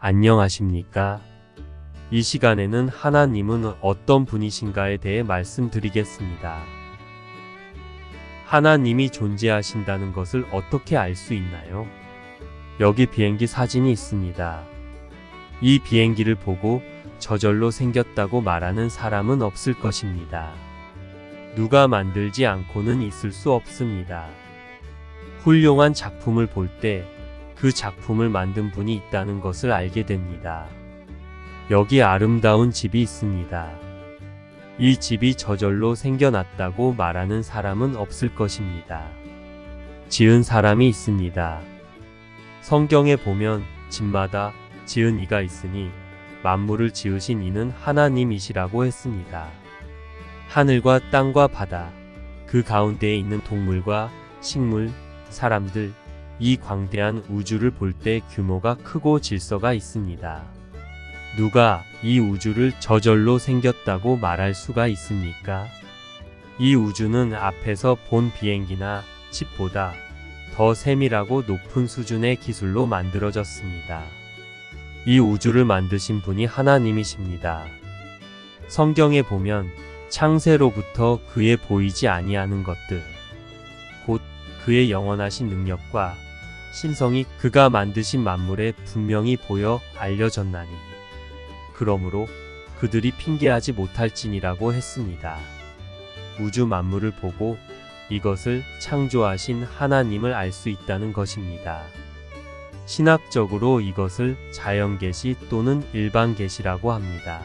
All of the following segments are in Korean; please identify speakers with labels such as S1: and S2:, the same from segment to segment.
S1: 안녕하십니까? 이 시간에는 하나님은 어떤 분이신가에 대해 말씀드리겠습니다. 하나님이 존재하신다는 것을 어떻게 알 수 있나요? 여기 비행기 사진이 있습니다. 이 비행기를 보고 저절로 생겼다고 말하는 사람은 없을 것입니다. 누가 만들지 않고는 있을 수 없습니다. 훌륭한 작품을 볼 때 그 작품을 만든 분이 있다는 것을 알게 됩니다. 여기 아름다운 집이 있습니다. 이 집이 저절로 생겨났다고 말하는 사람은 없을 것입니다. 지은 사람이 있습니다. 성경에 보면 집마다 지은 이가 있으니 만물을 지으신 이는 하나님이시라고 했습니다. 하늘과 땅과 바다, 그 가운데에 있는 동물과 식물, 사람들, 이 광대한 우주를 볼 때 규모가 크고 질서가 있습니다. 누가 이 우주를 저절로 생겼다고 말할 수가 있습니까? 이 우주는 앞에서 본 비행기나 집보다 더 세밀하고 높은 수준의 기술로 만들어졌습니다. 이 우주를 만드신 분이 하나님이십니다. 성경에 보면 창세로부터 그의 보이지 아니하는 것들, 곧 그의 영원하신 능력과 신성이 그가 만드신 만물에 분명히 보여 알려졌나니 그러므로 그들이 핑계하지 못할지니라고 했습니다. 우주 만물을 보고 이것을 창조하신 하나님을 알 수 있다는 것입니다. 신학적으로 이것을 자연계시 또는 일반계시라고 합니다.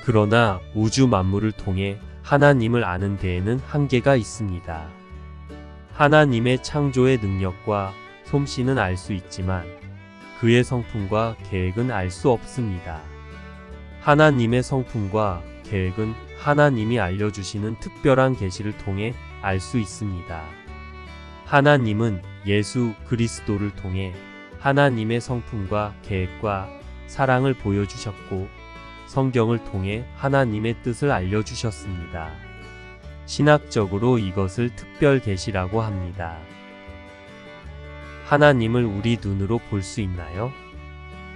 S1: 그러나 우주 만물을 통해 하나님을 아는 데에는 한계가 있습니다. 하나님의 창조의 능력과 솜씨는 알 수 있지만 그의 성품과 계획은 알 수 없습니다. 하나님의 성품과 계획은 하나님이 알려주시는 특별한 계시를 통해 알 수 있습니다. 하나님은 예수 그리스도를 통해 하나님의 성품과 계획과 사랑을 보여주셨고 성경을 통해 하나님의 뜻을 알려주셨습니다. 신학적으로 이것을 특별 계시라고 합니다. 하나님을 우리 눈으로 볼 수 있나요?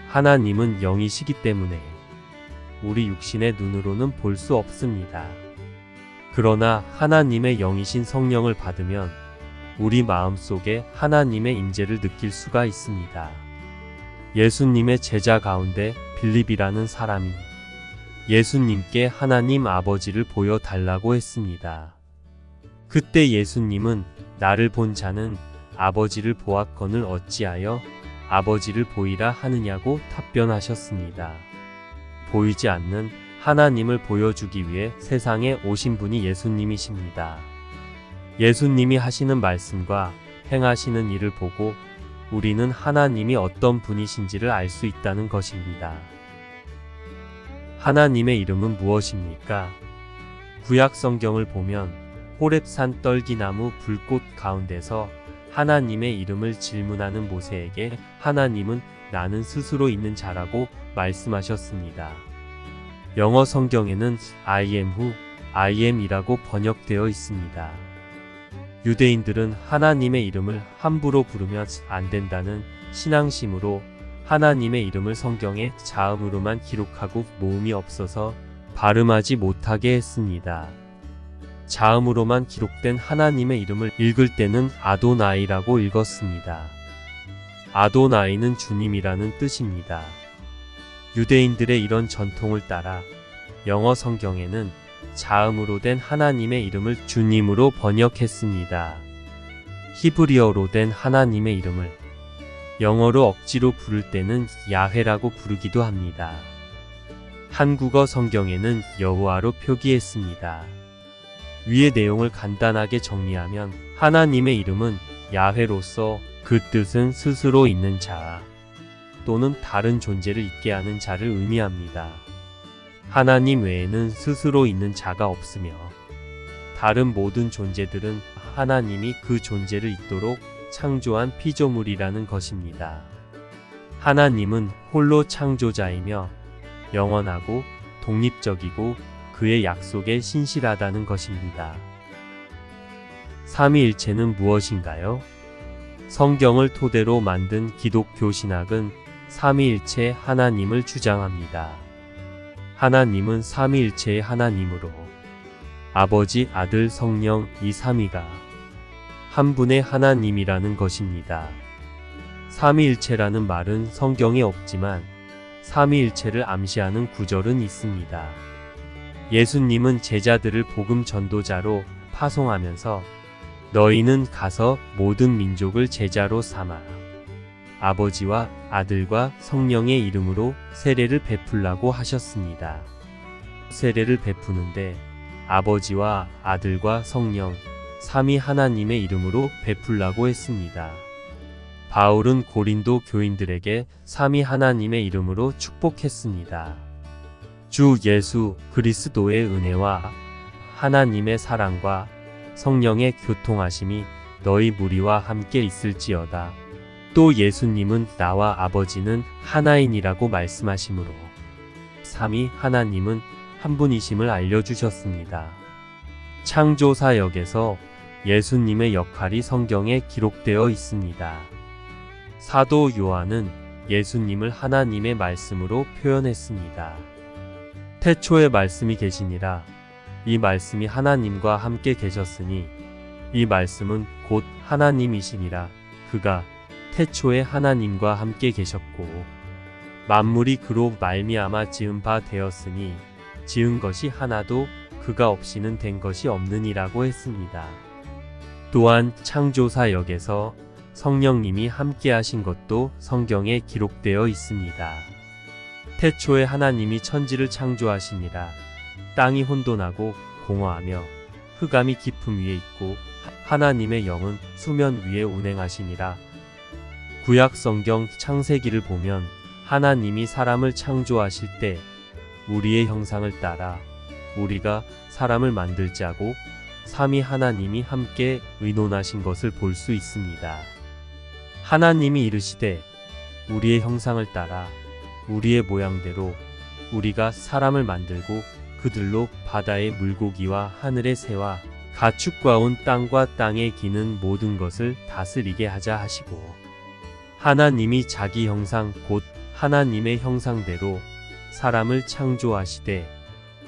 S1: 하나님은 영이시기 때문에 우리 육신의 눈으로는 볼 수 없습니다. 그러나 하나님의 영이신 성령을 받으면 우리 마음속에 하나님의 임재를 느낄 수가 있습니다. 예수님의 제자 가운데 빌립이라는 사람이 예수님께 하나님 아버지를 보여달라고 했습니다. 그때 예수님은 나를 본 자는 아버지를 보았거늘 어찌하여 아버지를 보이라 하느냐고 답변하셨습니다. 보이지 않는 하나님을 보여주기 위해 세상에 오신 분이 예수님이십니다. 예수님이 하시는 말씀과 행하시는 일을 보고 우리는 하나님이 어떤 분이신지를 알 수 있다는 것입니다. 하나님의 이름은 무엇입니까? 구약 성경을 보면 호렙산 떨기나무 불꽃 가운데서 하나님의 이름을 질문하는 모세에게 하나님은 나는 스스로 있는 자라고 말씀하셨습니다. 영어 성경에는 I am who I am이라고 번역되어 있습니다. 유대인들은 하나님의 이름을 함부로 부르면 안 된다는 신앙심으로 하나님의 이름을 성경에 자음으로만 기록하고 모음이 없어서 발음하지 못하게 했습니다. 자음으로만 기록된 하나님의 이름을 읽을 때는 아도나이라고 읽었습니다. 아도나이는 주님이라는 뜻입니다. 유대인들의 이런 전통을 따라 영어 성경에는 자음으로 된 하나님의 이름을 주님으로 번역했습니다. 히브리어로 된 하나님의 이름을 영어로 억지로 부를 때는 야훼라고 부르기도 합니다. 한국어 성경에는 여호와로 표기했습니다. 위의 내용을 간단하게 정리하면 하나님의 이름은 야훼로서 그 뜻은 스스로 있는 자 또는 다른 존재를 있게 하는 자를 의미합니다. 하나님 외에는 스스로 있는 자가 없으며 다른 모든 존재들은 하나님이 그 존재를 잇도록 창조한 피조물이라는 것입니다. 하나님은 홀로 창조자이며 영원하고 독립적이고 그의 약속에 신실하다는 것입니다. 삼위일체는 무엇인가요? 성경을 토대로 만든 기독교 신학은 삼위일체 하나님을 주장합니다. 하나님은 삼위일체의 하나님으로 아버지, 아들, 성령 이 삼위가 한 분의 하나님이라는 것입니다. 삼위일체라는 말은 성경에 없지만 삼위일체를 암시하는 구절은 있습니다. 예수님은 제자들을 복음 전도자로 파송하면서 너희는 가서 모든 민족을 제자로 삼아 아버지와 아들과 성령의 이름으로 세례를 베풀라고 하셨습니다. 세례를 베푸는데 아버지와 아들과 성령 삼위 하나님의 이름으로 베풀라고 했습니다. 바울은 고린도 교인들에게 삼위 하나님의 이름으로 축복했습니다. 주 예수 그리스도의 은혜와 하나님의 사랑과 성령의 교통하심이 너희 무리와 함께 있을지어다. 또 예수님은 나와 아버지는 하나이니라고 말씀하시므로 삼위 하나님은 한 분이심을 알려주셨습니다. 창조사역에서 예수님의 역할이 성경에 기록되어 있습니다. 사도 요한은 예수님을 하나님의 말씀으로 표현했습니다. 태초에 말씀이 계시니라. 이 말씀이 하나님과 함께 계셨으니 이 말씀은 곧 하나님이시니라. 그가 태초에 하나님과 함께 계셨고 만물이 그로 말미암아 지은 바 되었으니 지은 것이 하나도 그가 없이는 된 것이 없느니라고 했습니다. 또한 창조사역에서 성령님이 함께 하신 것도 성경에 기록되어 있습니다. 태초에 하나님이 천지를 창조하시니라. 땅이 혼돈하고 공허하며 흑암이 깊음 위에 있고 하나님의 영은 수면 위에 운행하시니라. 구약 성경 창세기를 보면 하나님이 사람을 창조하실 때 우리의 형상을 따라 우리가 사람을 만들자고 삼위 하나님이 함께 의논하신 것을 볼 수 있습니다. 하나님이 이르시되 우리의 형상을 따라 우리의 모양대로 우리가 사람을 만들고 그들로 바다의 물고기와 하늘의 새와 가축과 온 땅과 땅에 기는 모든 것을 다스리게 하자 하시고 하나님이 자기 형상 곧 하나님의 형상대로 사람을 창조하시되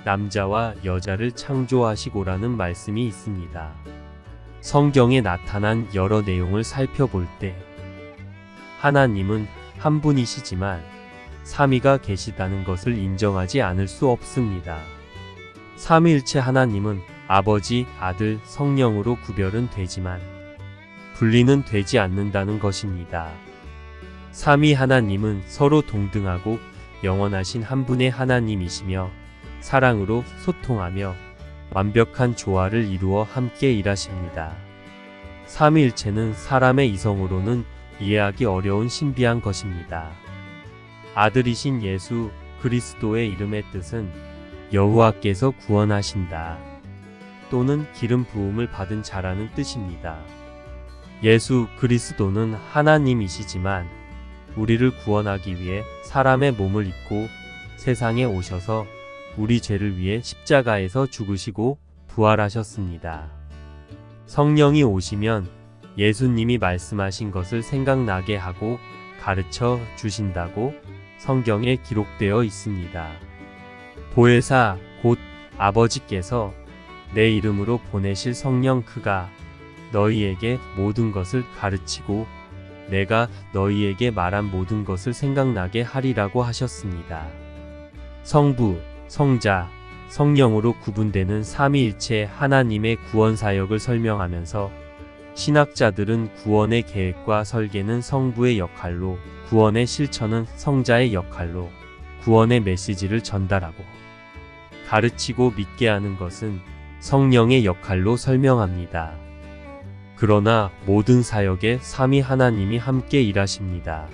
S1: 남자와 여자를 창조하시고라는 말씀이 있습니다. 성경에 나타난 여러 내용을 살펴볼 때 하나님은 한 분이시지만 삼위가 계시다는 것을 인정하지 않을 수 없습니다. 삼위일체 하나님은 아버지, 아들, 성령으로 구별은 되지만 분리는 되지 않는다는 것입니다. 삼위 하나님은 서로 동등하고 영원하신 한 분의 하나님이시며 사랑으로 소통하며 완벽한 조화를 이루어 함께 일하십니다. 삼위일체는 사람의 이성으로는 이해하기 어려운 신비한 것입니다. 아들이신 예수 그리스도의 이름의 뜻은 여호와께서 구원하신다 또는 기름 부음을 받은 자라는 뜻입니다. 예수 그리스도는 하나님이시지만 우리를 구원하기 위해 사람의 몸을 입고 세상에 오셔서 우리 죄를 위해 십자가에서 죽으시고 부활하셨습니다. 성령이 오시면 예수님이 말씀하신 것을 생각나게 하고 가르쳐 주신다고 성경에 기록되어 있습니다. 보혜사 곧 아버지께서 내 이름으로 보내실 성령 그가 너희에게 모든 것을 가르치고 내가 너희에게 말한 모든 것을 생각나게 하리라고 하셨습니다. 성부, 성자, 성령으로 구분되는 삼위일체 하나님의 구원 사역을 설명하면서 신학자들은 구원의 계획과 설계는 성부의 역할로, 구원의 실천은 성자의 역할로 구원의 메시지를 전달하고 가르치고 믿게 하는 것은 성령의 역할로 설명합니다. 그러나 모든 사역에 삼위 하나님이 함께 일하십니다.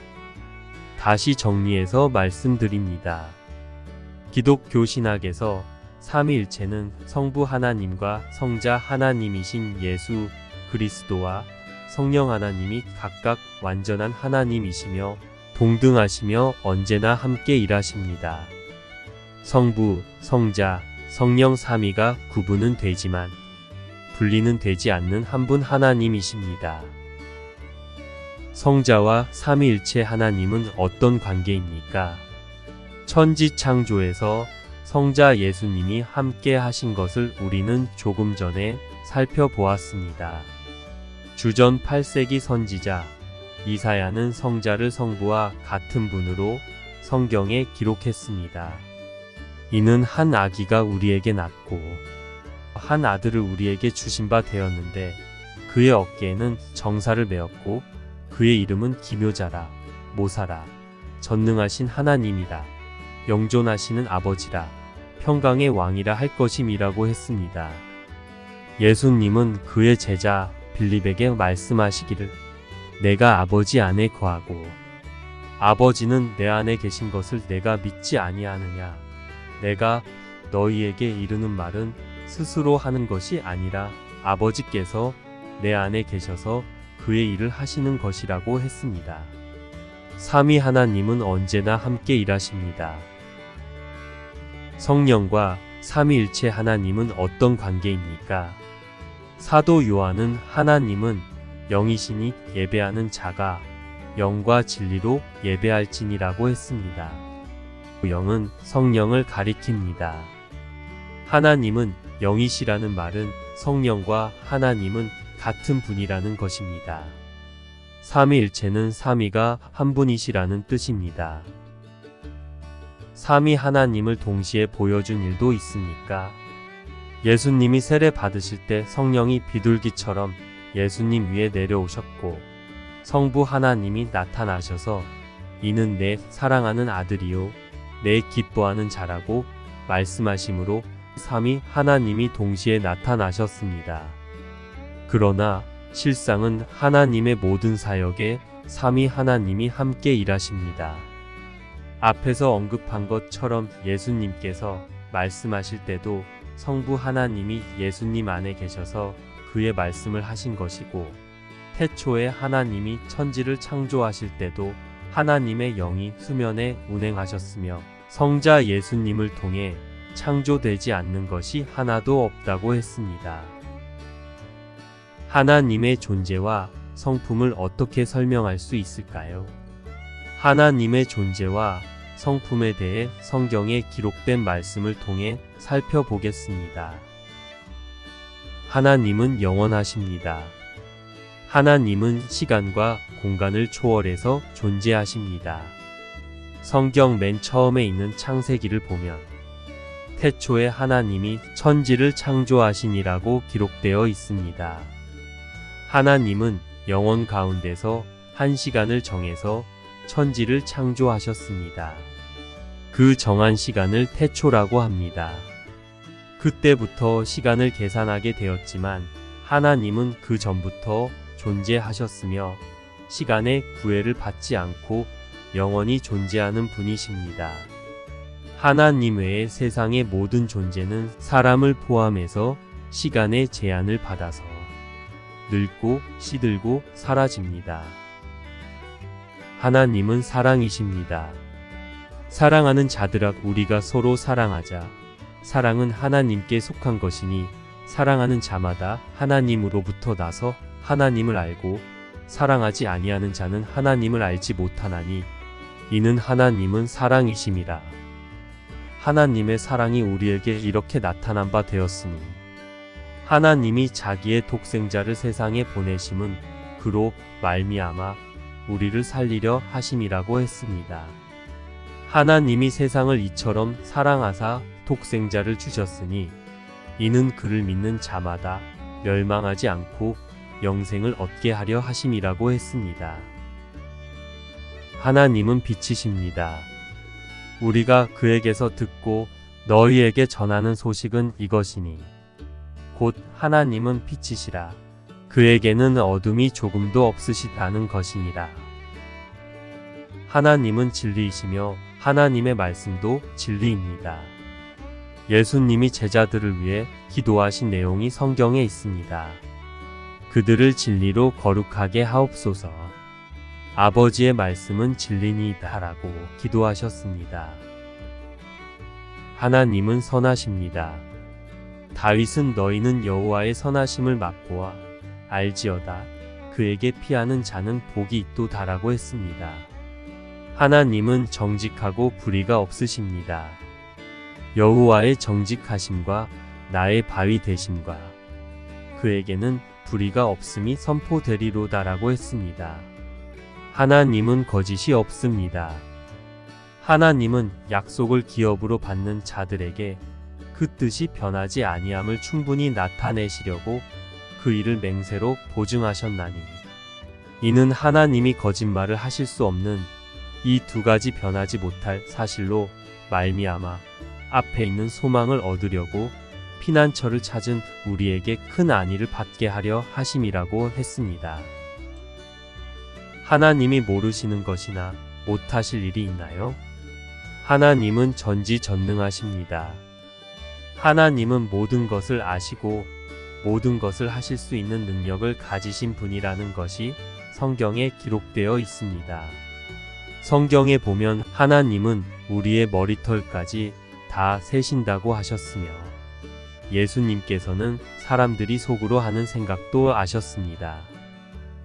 S1: 다시 정리해서 말씀드립니다. 기독교 신학에서 삼위일체는 성부 하나님과 성자 하나님이신 예수 그리스도와 성령 하나님이 각각 완전한 하나님이시며 동등하시며 언제나 함께 일하십니다. 성부, 성자, 성령 삼위가 구분은 되지만 분리는 되지 않는 한 분 하나님이십니다. 성자와 삼위일체 하나님은 어떤 관계입니까? 천지 창조에서 성자 예수님이 함께 하신 것을 우리는 조금 전에 살펴보았습니다. 주전 8세기 선지자 이사야는 성자를 성부와 같은 분으로 성경에 기록했습니다. 이는 한 아기가 우리에게 낳고 한 아들을 우리에게 주신 바 되었는데 그의 어깨에는 정사를 메었고 그의 이름은 기묘자라 모사라 전능하신 하나님이라 영존하시는 아버지라 평강의 왕이라 할 것임이라고 했습니다. 예수님은 그의 제자 빌립에게 말씀하시기를 내가 아버지 안에 거하고 아버지는 내 안에 계신 것을 내가 믿지 아니하느냐. 내가 너희에게 이르는 말은 스스로 하는 것이 아니라 아버지께서 내 안에 계셔서 그의 일을 하시는 것이라고 했습니다. 삼위 하나님은 언제나 함께 일하십니다. 성령과 삼위일체 하나님은 어떤 관계입니까? 사도 요한은 하나님은 영이시니 예배하는 자가 영과 진리로 예배할지니라고 했습니다. 영은 성령을 가리킵니다. 하나님은 영이시라는 말은 성령과 하나님은 같은 분이라는 것입니다. 삼위일체는 삼위가 한 분이시라는 뜻입니다. 삼위 하나님을 동시에 보여준 일도 있습니까? 예수님이 세례 받으실 때 성령이 비둘기처럼 예수님 위에 내려오셨고 성부 하나님이 나타나셔서 이는 내 사랑하는 아들이요 내 기뻐하는 자라고 말씀하심으로 삼위 하나님이 동시에 나타나셨습니다. 그러나 실상은 하나님의 모든 사역에 삼위 하나님이 함께 일하십니다. 앞에서 언급한 것처럼 예수님께서 말씀하실 때도 성부 하나님이 예수님 안에 계셔서 그의 말씀을 하신 것이고 태초에 하나님이 천지를 창조하실 때도 하나님의 영이 수면에 운행하셨으며 성자 예수님을 통해 창조되지 않는 것이 하나도 없다고 했습니다. 하나님의 존재와 성품을 어떻게 설명할 수 있을까요? 하나님의 존재와 성품에 대해 성경에 기록된 말씀을 통해 살펴보겠습니다. 하나님은 영원하십니다. 하나님은 시간과 공간을 초월해서 존재하십니다. 성경 맨 처음에 있는 창세기를 보면 태초에 하나님이 천지를 창조하시니라고 기록되어 있습니다. 하나님은 영원 가운데서 한 시간을 정해서 천지를 창조하셨습니다. 그 정한 시간을 태초라고 합니다. 그때부터 시간을 계산하게 되었지만 하나님은 그 전부터 존재하셨으며 시간의 구애를 받지 않고 영원히 존재하는 분이십니다. 하나님 외에 세상의 모든 존재는 사람을 포함해서 시간의 제한을 받아서 늙고 시들고 사라집니다. 하나님은 사랑이십니다. 사랑하는 자들아 우리가 서로 사랑하자. 사랑은 하나님께 속한 것이니 사랑하는 자마다 하나님으로부터 나서 하나님을 알고 사랑하지 아니하는 자는 하나님을 알지 못하나니 이는 하나님은 사랑이심이라. 하나님의 사랑이 우리에게 이렇게 나타난 바 되었으니 하나님이 자기의 독생자를 세상에 보내심은 그로 말미암아 우리를 살리려 하심이라고 했습니다. 하나님이 세상을 이처럼 사랑하사 독생자를 주셨으니 이는 그를 믿는 자마다 멸망하지 않고 영생을 얻게 하려 하심이라고 했습니다. 하나님은 빛이십니다. 우리가 그에게서 듣고 너희에게 전하는 소식은 이것이니 곧 하나님은 빛이시라. 그에게는 어둠이 조금도 없으시다는 것이니라. 하나님은 진리이시며 하나님의 말씀도 진리입니다. 예수님이 제자들을 위해 기도하신 내용이 성경에 있습니다. 그들을 진리로 거룩하게 하옵소서. 아버지의 말씀은 진리니이다라고 기도하셨습니다. 하나님은 선하십니다. 다윗은 너희는 여호와의 선하심을 맛보아 알지어다. 그에게 피하는 자는 복이 있도다라고 했습니다. 하나님은 정직하고 불의가 없으십니다. 여호와의 정직하심과 나의 바위 되심과 그에게는 불의가 없음이 선포되리로다라고 했습니다. 하나님은 거짓이 없습니다. 하나님은 약속을 기업으로 받는 자들에게 그 뜻이 변하지 아니함을 충분히 나타내시려고 그 일을 맹세로 보증하셨나니 이는 하나님이 거짓말을 하실 수 없는 이 두 가지 변하지 못할 사실로 말미암아 앞에 있는 소망을 얻으려고 피난처를 찾은 우리에게 큰 안위를 받게 하려 하심이라고 했습니다. 하나님이 모르시는 것이나 못하실 일이 있나요? 하나님은 전지전능하십니다. 하나님은 모든 것을 아시고 모든 것을 하실 수 있는 능력을 가지신 분이라는 것이 성경에 기록되어 있습니다. 성경에 보면 하나님은 우리의 머리털까지 다 세신다고 하셨으며 예수님께서는 사람들이 속으로 하는 생각도 아셨습니다.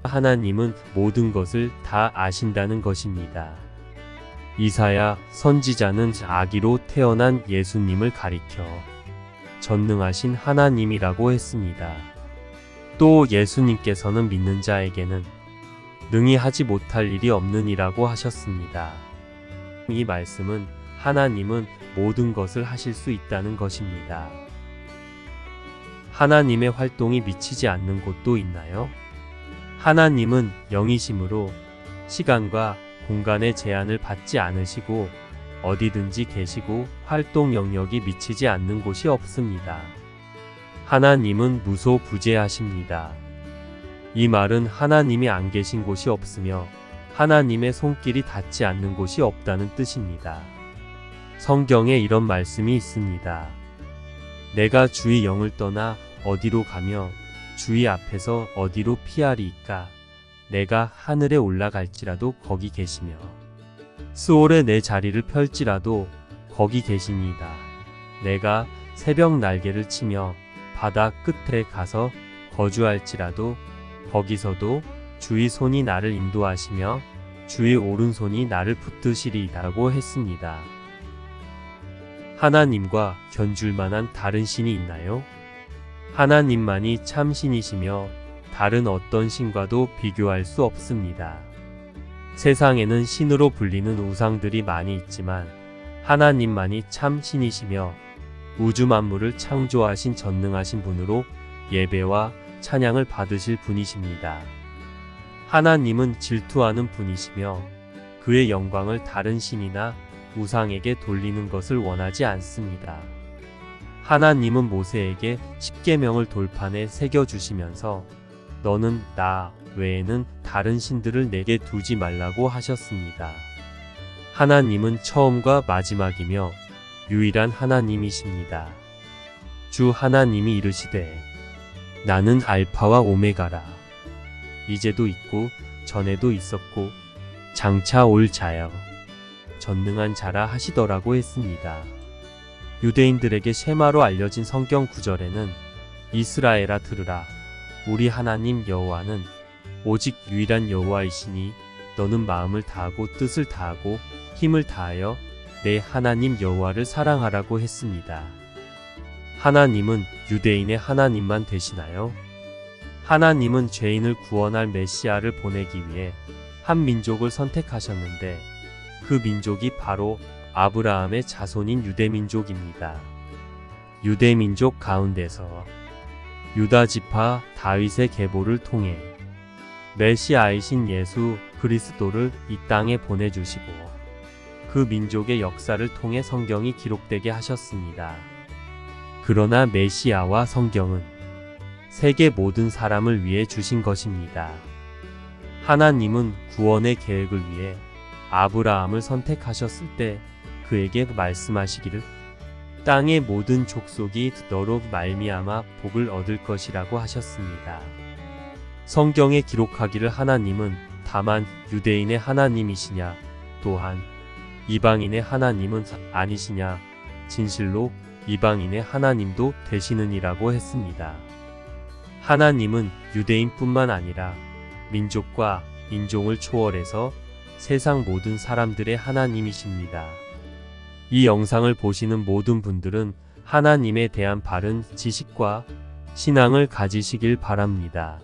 S1: 하나님은 모든 것을 다 아신다는 것입니다. 이사야 선지자는 아기로 태어난 예수님을 가리켜 전능하신 하나님이라고 했습니다. 또 예수님께서는 믿는 자에게는 능히 하지 못할 일이 없느니라고 하셨습니다. 이 말씀은 하나님은 모든 것을 하실 수 있다는 것입니다. 하나님의 활동이 미치지 않는 곳도 있나요? 하나님은 영이심으로 시간과 공간의 제한을 받지 않으시고 어디든지 계시고 활동 영역이 미치지 않는 곳이 없습니다. 하나님은 무소부재하십니다. 이 말은 하나님이 안 계신 곳이 없으며 하나님의 손길이 닿지 않는 곳이 없다는 뜻입니다. 성경에 이런 말씀이 있습니다. 내가 주의 영을 떠나 어디로 가며 주의 앞에서 어디로 피하리이까? 내가 하늘에 올라갈지라도 거기 계시며 스올에 내 자리를 펼지라도 거기 계시니이다. 내가 새벽 날개를 치며 바다 끝에 가서 거주할지라도 거기서도 주의 손이 나를 인도하시며 주의 오른손이 나를 붙드시리이다라고 했습니다. 하나님과 견줄 만한 다른 신이 있나요? 하나님만이 참 신이시며 다른 어떤 신과도 비교할 수 없습니다. 세상에는 신으로 불리는 우상들이 많이 있지만 하나님만이 참 신이시며 우주 만물을 창조하신 전능하신 분으로 예배와 찬양을 받으실 분이십니다. 하나님은 질투하는 분이시며 그의 영광을 다른 신이나 우상에게 돌리는 것을 원하지 않습니다. 하나님은 모세에게 십계명을 돌판에 새겨주시면서 너는 나 외에는 다른 신들을 내게 두지 말라고 하셨습니다. 하나님은 처음과 마지막이며 유일한 하나님이십니다. 주 하나님이 이르시되 나는 알파와 오메가라. 이제도 있고 전에도 있었고 장차 올 자여 전능한 자라 하시더라고 했습니다. 유대인들에게 쉐마로 알려진 성경 구절에는 이스라엘아 들으라. 우리 하나님 여호와는 오직 유일한 여호와이시니 너는 마음을 다하고 뜻을 다하고 힘을 다하여 내 하나님 여호와를 사랑하라고 했습니다. 하나님은 유대인의 하나님만 되시나요? 하나님은 죄인을 구원할 메시아를 보내기 위해 한 민족을 선택하셨는데 그 민족이 바로 아브라함의 자손인 유대민족입니다. 유대민족 가운데서 유다지파 다윗의 계보를 통해 메시아이신 예수 그리스도를 이 땅에 보내주시고 그 민족의 역사를 통해 성경이 기록되게 하셨습니다. 그러나 메시아와 성경은 세계 모든 사람을 위해 주신 것입니다. 하나님은 구원의 계획을 위해 아브라함을 선택하셨을 때 그에게 말씀하시기를 땅의 모든 족속이 너로 말미암아 복을 얻을 것이라고 하셨습니다. 성경에 기록하기를 하나님은 다만 유대인의 하나님이시냐 또한 이방인의 하나님은 아니시냐 진실로 이방인의 하나님도 되시느니라고 했습니다. 하나님은 유대인뿐만 아니라 민족과 인종을 초월해서 세상 모든 사람들의 하나님이십니다. 이 영상을 보시는 모든 분들은 하나님에 대한 바른 지식과 신앙을 가지시길 바랍니다.